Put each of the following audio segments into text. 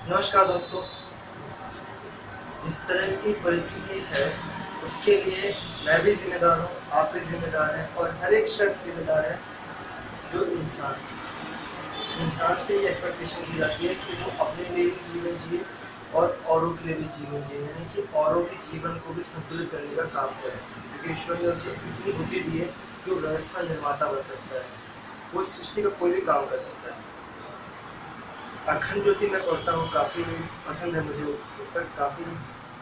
नमस्कार दोस्तों। जिस तरह की परिस्थिति है उसके लिए मैं भी जिम्मेदार हूँ, आप भी जिम्मेदार हैं और हर एक शख्स जिम्मेदार है। जो इंसान से ये एक्सपेक्टेशन की जाती है कि वो अपने लिए भी जीवन जिए और औरों के लिए भी जीवन जिए, यानी कि औरों के जीवन को भी संतुलित करने का काम करे, क्योंकि ईश्वर ने उसे इतनी बुद्धि दी है कि वो व्यवस्था निर्माता बन सकता है। वो सृष्टि का कोई भी काम कर सकता है। अखंड ज्योति मैं पढ़ता हूँ, काफ़ी पसंद है मुझे वो पुस्तक। काफ़ी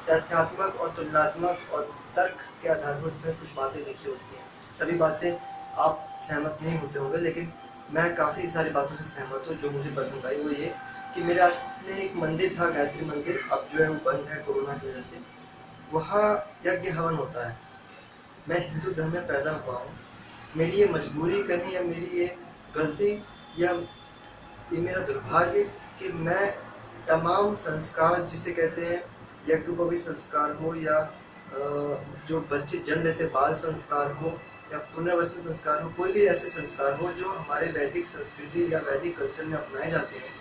तथ्यात्मक और तुलनात्मक और तर्क के आधार पर उसमें कुछ बातें लिखी होती हैं। सभी बातें आप सहमत नहीं होते होंगे, लेकिन मैं काफ़ी सारी बातों से सहमत हूँ। जो मुझे पसंद आई वो ये कि मेरे आस में एक मंदिर था, गायत्री मंदिर, अब जो है वो बंद है कोरोना की वजह से। वहाँ यज्ञ हवन होता है। मैं हिंदू धर्म में पैदा हुआ हूँ। मेरी ये मजबूरी कहीं या मेरी ये गलती या ये मेरा दुर्भाग्य कि मैं तमाम संस्कार जिसे कहते हैं, यज्ञोपवीत संस्कार हो या जो बच्चे जन्म लेते बाल संस्कार हो या पुनर्वसन संस्कार हो, कोई भी ऐसे संस्कार हो जो हमारे वैदिक संस्कृति या वैदिक कल्चर में अपनाए जाते हैं,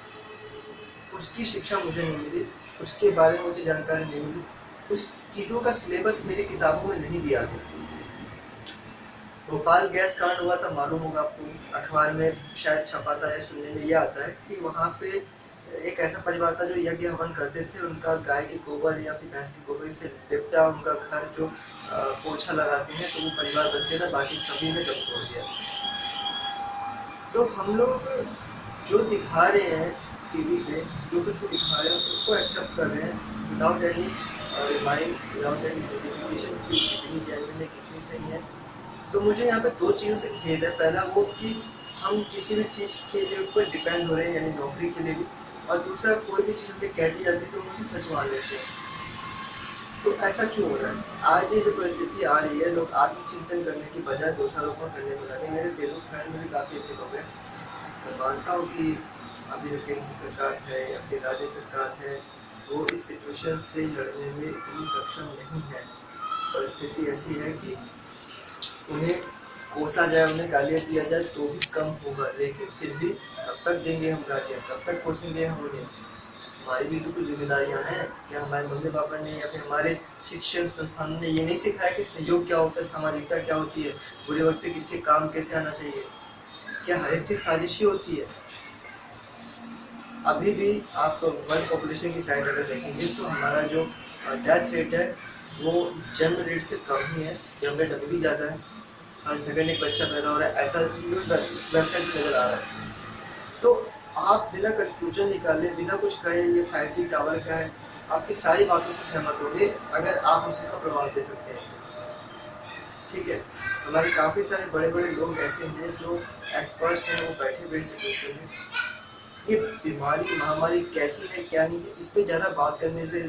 उसकी शिक्षा मुझे नहीं मिली, उसके बारे में मुझे जानकारी नहीं मिली। उस चीज़ों का सिलेबस मेरी किताबों में नहीं दिया गया। भोपाल गैस कांड हुआ था, मालूम होगा आपको, अखबार में शायद छपा था या सुनने में ये आता है कि वहाँ पे एक ऐसा परिवार था जो यज्ञ हवन करते थे। उनका गाय के गोबर या फिर भैंस के गोबर से लिपटा उनका घर जो पोछा लगाते हैं, तो वो परिवार बच गया था, बाकी सभी ने दम तोड़ दिया। तो हम लोग जो दिखा रहे हैं टीवी पे, जो कुछ भी दिखा रहे हैं उसको एक्सेप्ट कर रहे हैं without any remind, without any notification कि कितनी जेन्युइन है, कितनी सही है। तो मुझे यहाँ पे दो चीज़ों से खेद है। पहला वो कि हम किसी भी चीज़ के लिए ऊपर डिपेंड हो रहे हैं, यानी नौकरी के लिए भी, और दूसरा कोई भी चीज़ हमें कह दी जाती है तो मुझे सच मान लेते हैं। तो ऐसा क्यों हो रहा है? आज ये जो परिस्थिति आ रही है, लोग आत्मचिंतन करने की बजाय दोषारोपण करने में लगे। मेरे फेसबुक फ्रेंड में भी काफ़ी ऐसे लोग हैं। मैं मानता हूँ कि अभी जो केंद्र की सरकार है या फिर राज्य सरकार है, वो इस सिचुएशन से लड़ने में इतनी सक्षम नहीं है। परिस्थिति ऐसी है कि उन्हें कोसा जाए, उन्हें गालियाँ दिया जाए तो भी कम होगा, लेकिन फिर भी कब तक देंगे हम गालियाँ, कब तक कोसेंगे हम उन्हें? हमारी भी तो कुछ जिम्मेदारियाँ हैं। क्या हमारे मम्मी पापा ने या फिर हमारे शिक्षण संस्थानों ने ये नहीं सिखाया कि सहयोग क्या होता है, सामाजिकता क्या होती है, बुरे वक्त पे किसके काम कैसे आना चाहिए? क्या हर एक चीज़ साजिशी होती है? अभी भी आप वर्ल्ड पॉपुलेशन की साइड अगर देखेंगे तो हमारा जो डेथ रेट है वो जन्म रेट से कम ही है। जन्म रेट अभी भी ज़्यादा है, हर सेकंड एक बच्चा पैदा हो रहा है, ऐसा न्यूज़ वेबसाइट पर नज़र आ रहा है। तो आप बिना कंक्लूजन निकाले, बिना कुछ कहे ये 5G टावर का है, आपकी सारी बातों से सहमत होंगे अगर आप उसी का प्रमाण दे सकते हैं। ठीक है, हमारे काफ़ी सारे बड़े बड़े लोग ऐसे हैं जो एक्सपर्ट्स हैं, वो बैठे हुए सिचुएशन में ये बीमारी महामारी कैसी है क्या नहीं है इस पे ज़्यादा बात करने से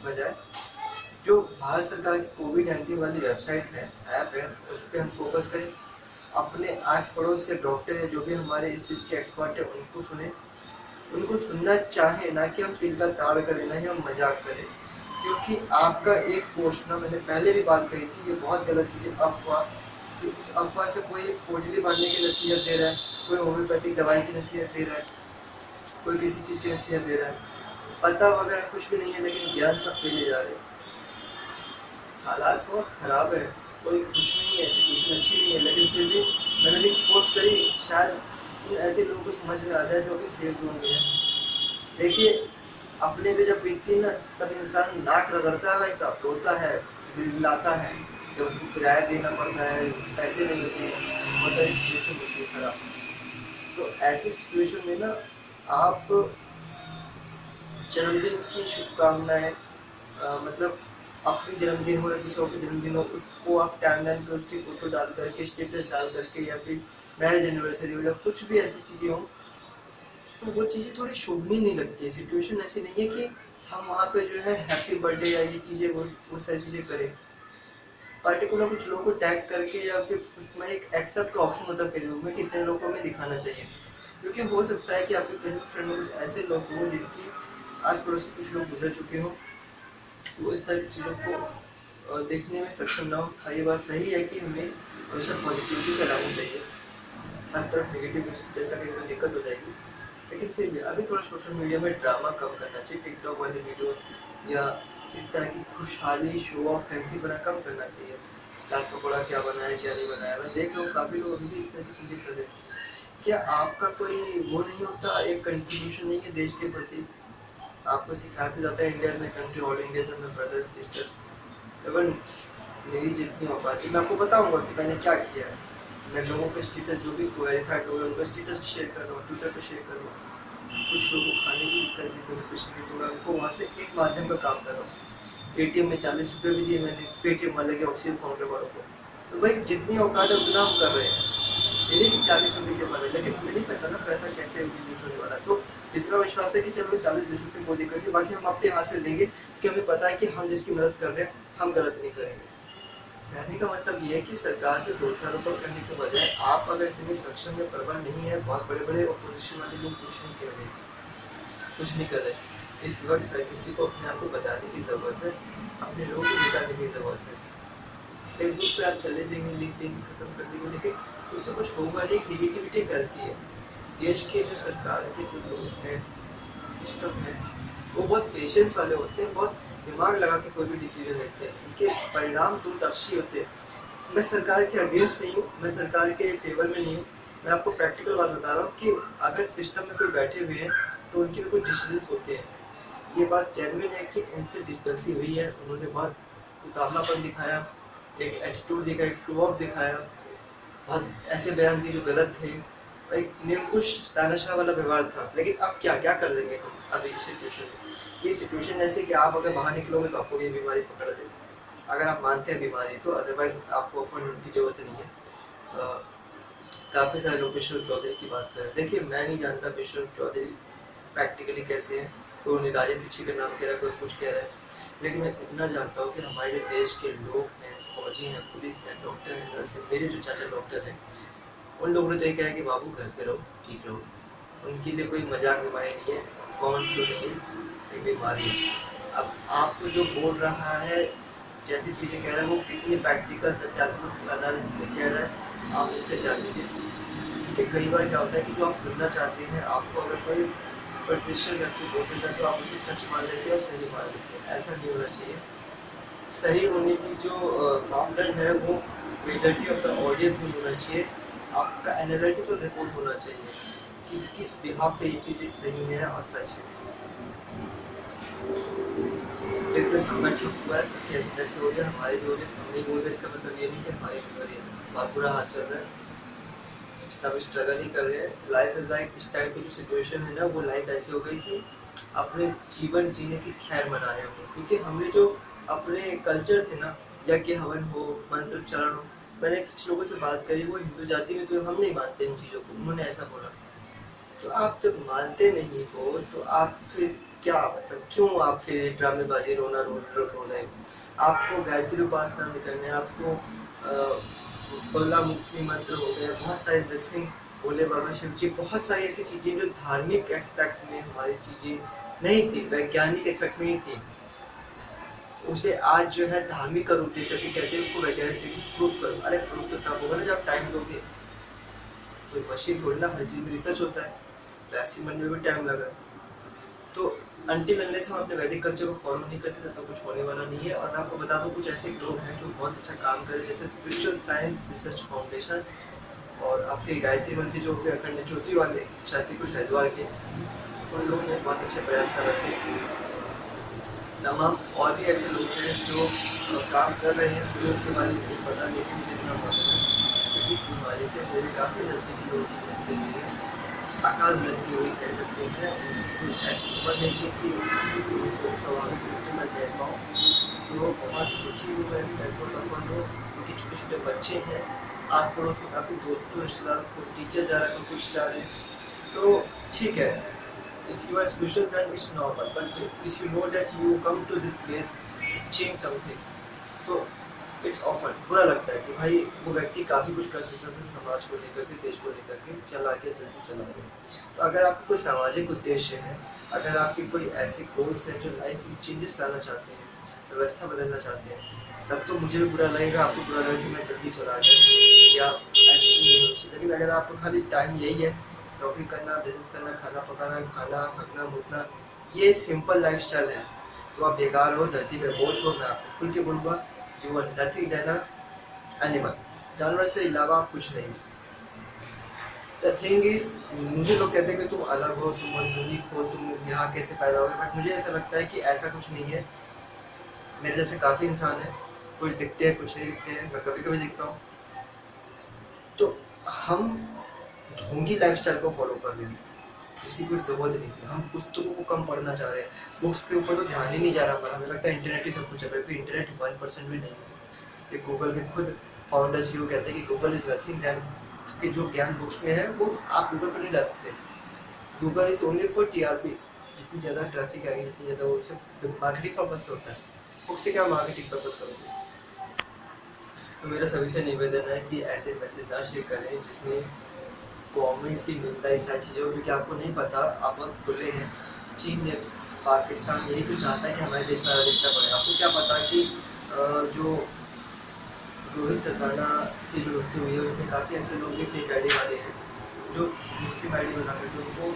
बजाय जो भारत सरकार की कोविड-19 वाली वेबसाइट है, ऐप है, उस पर हम फोकस करें। अपने आस पड़ोस से डॉक्टर है जो भी हमारे इस चीज़ के एक्सपर्ट है उनको सुने, उनको सुनना चाहें, ना कि हम तिल का ताड़ करें, ना ही हम मजाक करें। क्योंकि आपका एक पोस्ट, ना मैंने पहले भी बात कही थी, ये बहुत गलत चीज़ है, अफवाह। कि उस अफवाह से कोई पोटली बांधने की नसीहत दे रहा है, कोई होम्योपैथिक दवाई की नसीहत दे रहा है, कोई किसी चीज़ की नसीहत दे रहा है। पता वगैरह कुछ भी नहीं है, लेकिन ज्ञान सब फैले जा रहे हैं। हालात बहुत ख़राब है, कोई खुश नहीं है, सिचुएशन अच्छी नहीं है, लेकिन फिर भी मैंने भी कोशिश करी, शायद उन ऐसे लोगों को समझ में आ जाए जो कि सेफ जोन में है। देखिए, अपने पे जब बीतती है ना, तब इंसान नाक रगड़ता है, भाई साहब, रोता है, बिलबिलाता है। जब उसको किराया देना पड़ता है, पैसे नहीं होते हैं, बहुत सारी सिचुएशन होती है खराब। तो ऐसी सिचुएशन में ना आप जन्मदिन की शुभकामनाएं, मतलब अपनी जन्मदिन हो या किसी और का जन्मदिन हो, उसको आप टाइमलाइन पे उसकी फोटो डाल करके, स्टेटस डाल करके, या फिर मैरिज एनिवर्सरी हो या कुछ भी ऐसी चीज़ें हो, तो वो चीज़ें थोड़ी शोभनीय नहीं लगती है। सिचुएशन ऐसी नहीं है कि हम वहाँ पे जो है हैप्पी बर्थडे या ये चीज़ें वो सारी चीज़ें करें। पर्टिकुलर कुछ लोगों को टैग करके या फिर उसमें एक एक्सेप्ट का ऑप्शन होता है फेसबुक में, कितने लोगों में दिखाना चाहिए। क्योंकि हो सकता है कि आपके फेसबुक फ्रेंड में कुछ ऐसे लोग हों जिनकी आस पड़ोस के कुछ लोग गुजर चुके हों, वो इस तरह की चीज़ों को देखने में सक्षम ना हो। हाँ, ये बात सही है कि हमें हमेशा पॉजिटिविटी फैलानी चाहिए, हर तरफ नेगेटिव चर्चा करने में दिक्कत हो जाएगी। लेकिन फिर भी अभी थोड़ा सोशल मीडिया में ड्रामा कम करना चाहिए, टिकटॉक वाले वीडियोस या इस तरह की खुशहाली शो ऑफ फैंसी बना कम करना चाहिए। चाट पकौड़ा क्या बना है क्या नहीं बनाया, मैं देख रहा हूँ काफ़ी लोग अभी भी इस तरह की चीज़ें कर रहे हैं। क्या आपका कोई वो नहीं होता, एक कंट्रीब्यूशन नहीं है देश के प्रति? आपको सिखाया तो जाता है इंडिया में कंट्री, ऑल इंडिया से अपने ब्रदर सिस्टर। इवन मेरी जितनी औकात है मैं आपको बताऊंगा कि मैंने क्या किया है। मैं लोगों के स्टेटस जो भी वेरीफाइड हो गए उनका स्टेटस शेयर कर रहा हूँ, ट्विटर पर शेयर कर रहा हूँ। कुछ लोगों को खाने की दिक्कत है, न्यूट्रिशन की, तो मैं उनको वहाँ से एक माध्यम का काम कर रहा हूँ। एटीएम में 40 रुपये भी दिए मैंने, पेटीएम वाले के ऑक्सीजन फाउंडर वालों को। तो भाई जितनी औकात है उतना हम कर रहे हैं, ये नहीं कि 40 रुपये के बाद है, लेकिन हमें नहीं पता ना पैसा कैसे यूज होने वाला। तो जितना विश्वास है कि चलो 40 दे सकते कोई दिक्कत नहीं, बाकी हम अपने हाथ से देंगे कि हमें पता है कि हम जिसकी मदद कर रहे हैं हम गलत नहीं करेंगे। कहने का मतलब ये है कि सरकार के दोषारोपण करने के बजाय आप अगर इतने सक्षम या प्रबल नहीं है, बहुत बड़े बड़े अपोजिशन वाले लोग कुछ नहीं कह रहे, कुछ नहीं कर रहे। इस वक्त हर किसी को अपने आप को बचाने की ज़रूरत है, अपने लोगों को बचाने की ज़रूरत है। फेसबुक पे आप चले देंगे, लिख देंगे, खत्म कर देंगे, लेकिन उससे कुछ होगा नहीं, नेगेटिविटी फैलती है। देश के जो सरकार के जो लोग हैं, सिस्टम है, वो बहुत पेशेंस वाले होते हैं, बहुत दिमाग लगा के कोई भी डिसीजन लेते हैं, उनके परिणाम दूरदर्शी होते हैं। मैं सरकार के अगेंस्ट नहीं हूँ, मैं सरकार के फेवर में नहीं हूँ, मैं आपको प्रैक्टिकल बात बता रहा हूँ कि अगर सिस्टम में कोई बैठे हुए हैं तो उनके भी कुछ डिसीजन होते हैं। ये बात जेन्युइन है कि उनसे गलती हुई है, उन्होंने बहुत उतावलापन दिखाया, एक एटीट्यूड दिखाया, एक शो ऑफ दिखाया, बहुत ऐसे बयान दिए जो गलत थे, एक निरंकुश तानाशाह वाला व्यवहार था। लेकिन अब क्या क्या कर लेंगे हम अभी इस सिचुएशन में? ये सिचुएशन ऐसे कि आप अगर बाहर निकलोगे तो आपको ये बीमारी पकड़ देगी, अगर आप मानते हैं बीमारी तो, अदरवाइज आपको ऑफर होने की जरूरत नहीं है। काफ़ी सारे लोग विश्व चौधरी की बात करें, देखिए मैं नहीं जानता विश्व चौधरी प्रैक्टिकली कैसे हैं, कोई उन्हें राजनीति का नाम कह रहा है, कोई कुछ कह रहा है, लेकिन मैं इतना जानता हूँ कि हमारे जो देश के लोग हैं, फौजी हैं, पुलिस हैं, डॉक्टर हैं, नर्स हैं, मेरे जो चाचा डॉक्टर हैं, उन लोगों ने तो ये कहा है कि बाबू घर पे रहो, ठीक रहो। उनके लिए कोई मजाक बीमारी नहीं है, कॉमन फ्लू नहीं है, एक बीमारी है। अब आपको जो बोल रहा है, जैसी चीज़ें कह रहा है, वो कितनी प्रैक्टिकल तथ्यात्मक आधारित पे कह रहा है, आप उससे जान लीजिए। क्योंकि कई बार क्या होता है कि जो आप सुनना चाहते हैं, आपको अगर कोई प्रतिष्ठित व्यक्ति बोल देता है तो आप उसे सच मान लेते हैं और सही मान लेते हैं। ऐसा नहीं होना चाहिए। सही होने की जो मापदंड है वो मेजॉरिटी ऑफ द ऑडियंस नहीं होना चाहिए, आपका एनालिटिकल रिपोर्ट होना चाहिए कि किस बिहाफ पे ये चीज़ें सही है और सच है। बिजनेस हमारा ठीक हुआ है, सबके ऐसे तैसे हो गए, हमारे भी हो गए, हम नहीं बोल रहे, इसका मतलब ये नहीं कि हमारे भी हो रही है, बहुत बुरा हाल चल रहा है, सब स्ट्रगल ही कर रहे हैं। लाइफ इज लाइक, इस टाइम की जो सिचुएशन है ना, वो लाइफ ऐसी हो गई कि अपने जीवन जीने की खैर मना रहे हो, क्योंकि हमने जो अपने कल्चर थे ना, यज्ञ हवन हो, मंत्रोच्चारण हो, मैंने कुछ लोगों से बात करी, वो हिंदू जाति में तो हम नहीं मानते इन चीज़ों को, उन्होंने ऐसा बोला। तो आप जब मानते नहीं हो तो आप फिर क्या, मतलब क्यों आप फिर ड्रामेबाजी, रोना रो रहे हैं? आपको गायत्री उपासना भी करने, आपको बगला मुखी मंत्र हो गए, बहुत सारे नृसिंह, भोले बाबा, शिव जी, बहुत सारी ऐसी चीज़ें जो धार्मिक एस्पेक्ट में हमारी चीज़ें नहीं थी, वैज्ञानिक एस्पेक्ट में ही थी, उसे आज जो है धार्मिक का रूप देकर के कहते हैं उसको वैज्ञानिक तरीके से प्रूफ करो। अरे प्रूफ तो तब होगा ना जब टाइम दोगे, कोई मशीन थोड़ी ना, हर चीज़ में रिसर्च होता है, वैक्सीन बनने में भी टाइम लगा। तो अनटिल अनलेस हम अपने वैदिक कल्चर को फॉलो नहीं करते तब तक कुछ होने वाला नहीं है। और मैं आपको बता दूं, कुछ ऐसे लोग हैं जो बहुत अच्छा काम कर रहे हैं, जैसे स्पिरिचुअल साइंस रिसर्च फाउंडेशन और आपके गायत्री मंदिर जो होते अखंड ज्योति वाले छाती कुछ हरिद्वार के, उन लोगों ने बहुत अच्छे प्रयास कर रखे हैं। तमाम और भी ऐसे लोग हैं जो काम कर रहे हैं, मुझे उनके बारे में नहीं पता, लेकिन मुझे इतना मालूम है कि इस बीमारी से मेरे काफ़ी नज़दीकी लोगों की मृत्यु हुई है, अकाल मृत्यु हुई कह सकते हैं। उनकी ऐसी उम्र नहीं थी कि उनको स्वाभाविक मृत्यु मैं कह पाऊँ, तो बहुत दुखी हूँ मैं, बहुत अफंड हूँ। उनके छोटे छोटे बच्चे हैं, आस पड़ोस में काफ़ी दोस्तों रिश्तेदारों को टीचर जा रहे हैं, कुछ जा रहे हैं, तो ठीक है, if you are spiritual then it's normal, but if you know that you come to this place to change something, so it's often बुरा लगता है कि भाई वो व्यक्ति काफ़ी कुछ कर सकता था समाज को लेकर के, देश को लेकर के, चला गया, जल्दी चला गया। तो अगर आपको कोई सामाजिक उद्देश्य है, अगर आपके कोई ऐसे गोल्स हैं जो लाइफ में चेंजेस लाना चाहते हैं, व्यवस्था बदलना चाहते हैं, तब तो मुझे भी बुरा लगेगा, आपको बुरा लगेगा कि मैं जल्दी चला गया या ऐसी चीज़ नहीं होनी चाहिए। लेकिन अगर आपको खाली टाइम यही है नौकरी करना, बिजनेस करना, खाना पकाना, खाना, हगना, मुतना, ये सिंपल लाइफस्टाइल है। तो आप बेकार हो, धरती पे बोझ हो। मैं आपको खुल के बोलूँगा, you are nothing than a animal. जानवर से अलावा आप कुछ नहीं हो। द थिंग इज, मुझे लोग कहते हैं कि तुम अलग हो, तुम यूनिक हो, तुम यहाँ कैसे पैदा हो गए, बट मुझे ऐसा लगता है कि ऐसा कुछ नहीं है। मेरे जैसे काफ़ी इंसान हैं, कुछ दिखते हैं, कुछ नहीं दिखते हैं, मैं कभी-कभी दिखता हूँ। तो हम ढोंगी लाइफ़स्टाइल को फ़ॉलो कर रहे हैं, जिसकी कोई ज़रूरत नहीं है। हम पुस्तकों को कम पढ़ना चाह रहे हैं, बुक्स के ऊपर तो ध्यान ही नहीं जा रहा हमारा। हमें लगता है इंटरनेट ही सब कुछ है, जबकि इंटरनेट 1% भी नहीं है। ये गूगल के खुद फाउंडर सीईओ कहते हैं कि गूगल इज़ नथिंग देन, कि जो ज्ञान बुक्स में है वो आप गूगल पर नहीं ला सकते। Google is only for TRP. जितनी ज़्यादा ट्रैफिक आएगी, जितनी ज़्यादा वो सिर्फ मार्केटिंग पर्पज़ से होता है। बुक से क्या मार्केटिंग पर्पज़ करोगे? तो मेरा सभी से निवेदन है कि ऐसे मैसेज ना शेयर करें जिसमें गवर्नमेंट की निंदा, इस सारी चीज़ों, क्योंकि आपको नहीं पता, आप बहुत खुले हैं। चीन ने, पाकिस्तान यही तो चाहता है कि हमारे देश में अराजकता बढ़े। आपको क्या पता कि जो रोहित सरदाना की जो मृत्यु हुई है उसमें काफ़ी ऐसे लोग भी फेक आईडी वाले हैं जो मुस्लिम आईडी बना करके उनको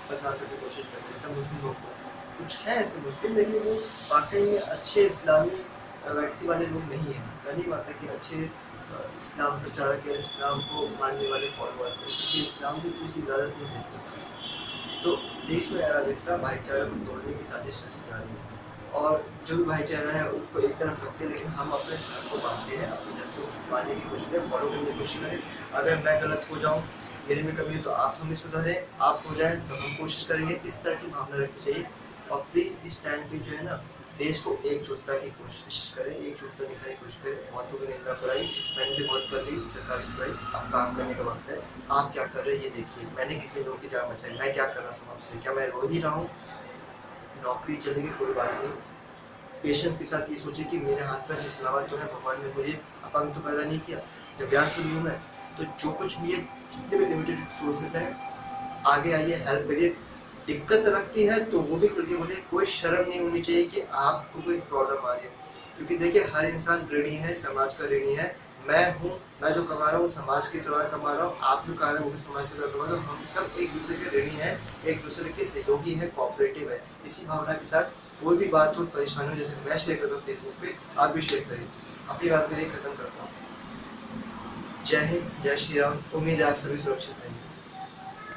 बदनाम करने की कोशिश करते हैं, तब मुस्लिम लोग को कुछ है ऐसे मुस्लिम, लेकिन वो वाकई में अच्छे इस्लामी व्यक्ति वाले लोग नहीं हैं। मैं नहीं मानता कि अच्छे इस्लाम प्रचारक या इस्लाम को मानने वाले फॉलोअर्स हैं, क्योंकि इस्लाम की इस चीज़ की इजाज़त नहीं देती। तो देश में अराजकता, भाईचारे को तोड़ने की साजिश रची जा रही है, और जो भी भाईचारा है उसको एक तरफ रखते हैं, लेकिन हम अपने धर्म को मानते हैं, अपने धर्म को मानने की कोशिश करें, फॉलो करने की कोशिश करें। अगर मैं गलत हो जाऊँ, मेरे में कमी हो, तो आप हमें सुधारें, आप हो जाएँ तो हम कोशिश करेंगे। इस तरह की भावना रखनी चाहिए। और प्लीज़ इस टाइम पे जो है ना, देश को एकजुटता की कोशिश करें, एकजुटता दिखाने की कोशिश करें। बहुतों की निंदा बुराई मैंने भी बहुत कर ली, सरकार की बुराई। अब काम करने का वक्त है। आप क्या कर रहे हैं ये देखिए, मैंने कितने लोगों की जान बचाई, मैं क्या कर रहा समाज के लिए, क्या मैं रो ही रहा हूँ? नौकरी चलेगी कोई बात नहीं, पेशेंस के साथ ये सोचिए कि मेरे हाथ पैर सलामत तो है, भगवान ने मुझे अपंग तो पैदा नहीं किया, दिव्यांग तो नहीं हूँ मैं। तो जो कुछ भी है, जितने भी लिमिटेड सोर्सेस हैं, आगे आइए, हेल्प करिए। दिक्कत लगती है तो वो भी खुल के बोलिए, कोई शर्म नहीं होनी चाहिए कि आपको कोई प्रॉब्लम आ रही है, क्योंकि देखिए हर इंसान ऋणी है, समाज का ऋणी है। मैं हूँ, मैं जो कमा रहा हूँ समाज के द्वारा कमा रहा हूँ, आप जो कमा रहे हो वो भी समाज के द्वारा कमा रहे हो। हम सब एक दूसरे के ऋणी हैं, एक दूसरे के सहयोगी हैं, कोऑपरेटिव है। इसी भावना के साथ कोई भी बात हो, परेशानी हो, जैसे मैं शेयर करता हूँ फेसबुक पे, आप भी शेयर करिए। अपनी बात को यही खत्म करता हूँ। जय हिंद, जय श्री राम। उम्मीद है आप सभी सुरक्षित रहेंगे।